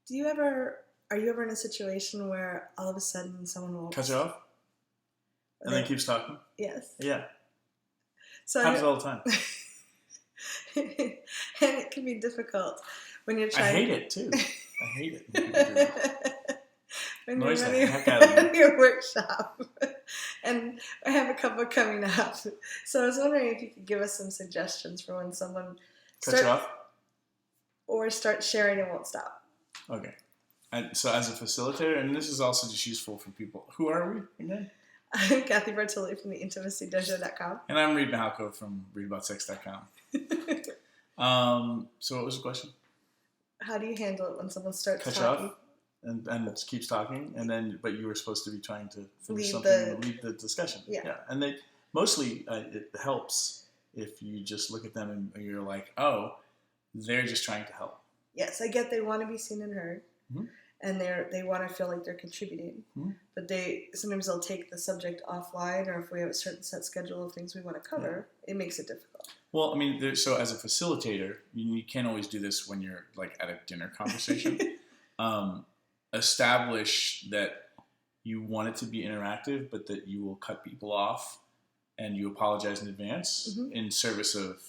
Are you ever in a situation where all of a sudden someone will cut you off and then keeps talking? Yes. Yeah. So happens all the time. And it can be difficult when you're trying. I hate it too. I hate it when people do that. When Noise you're the heck out of me. your workshop, and I have a couple coming up. So I was wondering if you could give us some suggestions for when someone cut you off or start sharing and won't stop. Okay. So as a facilitator, and this is also just useful for people. Who are we again? I'm Cathy from the intimacydojo.com. And I'm Reid from readaboutsex.com. So what was the question? How do you handle it when someone starts cut talking? you off and keeps talking, and then but you were supposed to be trying to finish lead the discussion. Yeah. And they mostly it helps if you just look at them and you're like, oh, they're just trying to help. Yes, I get they want to be seen and heard, mm-hmm. and they want to feel like they're contributing. Mm-hmm. But sometimes they'll take the subject offline, or if we have a certain set schedule of things we want to cover, it makes it difficult. Well, I mean, so as a facilitator, you can't always do this when you're like at a dinner conversation. Establish that you want it to be interactive, but that you will cut people off and you apologize in advance mm-hmm. in service of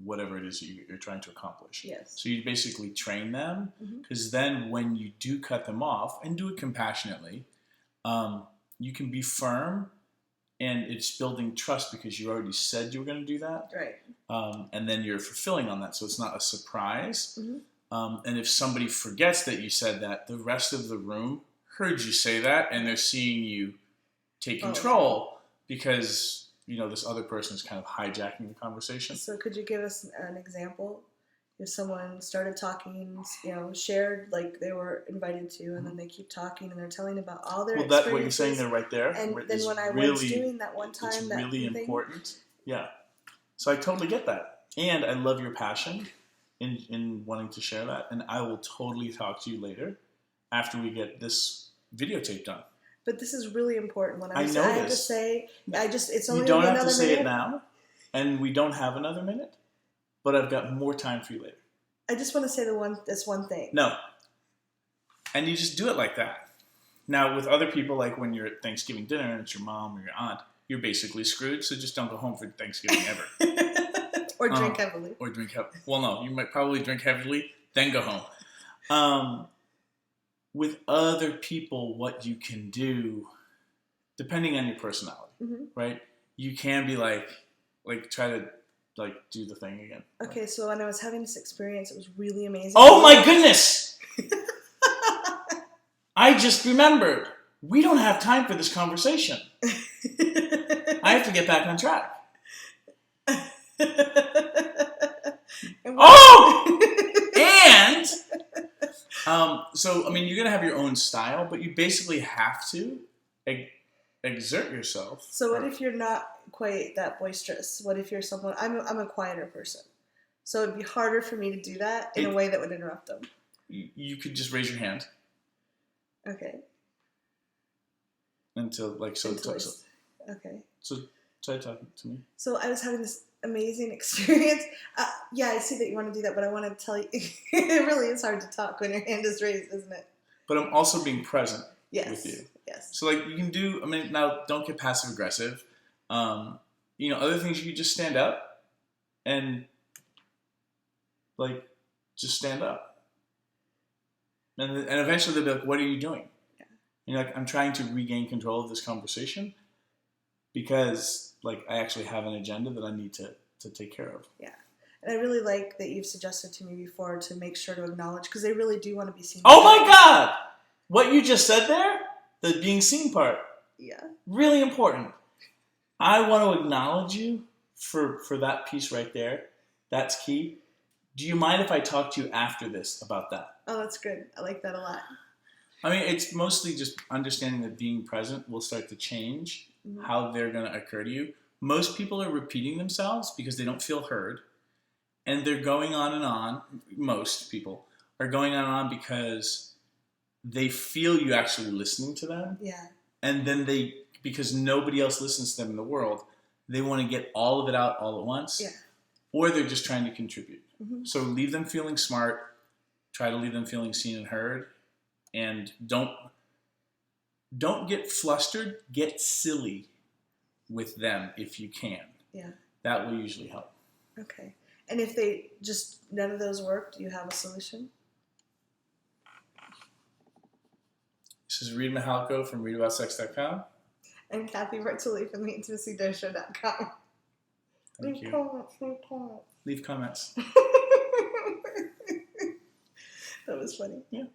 whatever it is you're trying to accomplish. Yes. So you basically train them, because mm-hmm. then when you do cut them off, and do it compassionately, you can be firm, and it's building trust because you already said you were going to do that. Right. And then you're fulfilling on that, so it's not a surprise. Mm-hmm. And if somebody forgets that you said that, the rest of the room heard you say that, and they're seeing you take control because this other person is kind of hijacking the conversation. So could you give us an example? If someone started talking, shared like they were invited to, and then they keep talking and they're telling about all their experiences. Well, what you're saying there right there. And then when I was doing that one time, it's that really thing, important. Yeah. So I totally get that. And I love your passion in wanting to share that. And I will totally talk to you later after we get this videotape done. But this is really important. When I have to say, it's only you don't another have to say minute. it now, and we don't have another minute, but I've got more time for you later. I just want to say this one thing. No. And you just do it like that. Now, with other people, like when you're at Thanksgiving dinner and it's your mom or your aunt, you're basically screwed, so just don't go home for Thanksgiving ever. Or drink heavily. Well, no, you might probably drink heavily, then go home. With other people, what you can do, depending on your personality, mm-hmm. right? You can be like try to do the thing again. Okay, so when I was having this experience, it was really amazing. Oh my goodness! I just remembered. We don't have time for this conversation. I have to get back on track. And so, I mean, you're going to have your own style, but you basically have to exert yourself. So what if you're not quite that boisterous? What if you're someone, I'm a quieter person. So it'd be harder for me to do that in a way that would interrupt them. You could just raise your hand. Okay. Okay. So try talking to me. So I was having this amazing experience. Yeah, I see that you want to do that, but I want to tell you, it really is hard to talk when your hand is raised, isn't it? But I'm also being present with you. Yes. So you can do, now don't get passive aggressive. Other things, you can just stand up and just stand up. And eventually they'll be like, what are you doing? Yeah. And you're like, I'm trying to regain control of this conversation because I actually have an agenda that I need to take care of. Yeah. And I really like that you've suggested to me before to make sure to acknowledge, because they really do want to be seen. Oh my God! What you just said there, the being seen part. Yeah. Really important. I want to acknowledge you for that piece right there. That's key. Do you mind if I talk to you after this about that? Oh, that's good. I like that a lot. It's mostly just understanding that being present will start to change mm-hmm. how they're going to occur to you. Most people are repeating themselves because they don't feel heard. And they're going on and on. Most people are going on and on because they feel you actually listening to them. Yeah. And then because nobody else listens to them in the world, they want to get all of it out all at once. Yeah. Or they're just trying to contribute. Mm-hmm. So leave them feeling smart. Try to leave them feeling seen and heard. And don't get flustered. Get silly with them if you can. Yeah. That will usually help. Okay. And if they just, none of those work, do you have a solution? This is Reid Mihalko from readaboutsex.com. And Cathy Bertoli from theintimacydoshow.com. Thank you. Leave comments. Leave comments. That was funny. Yeah.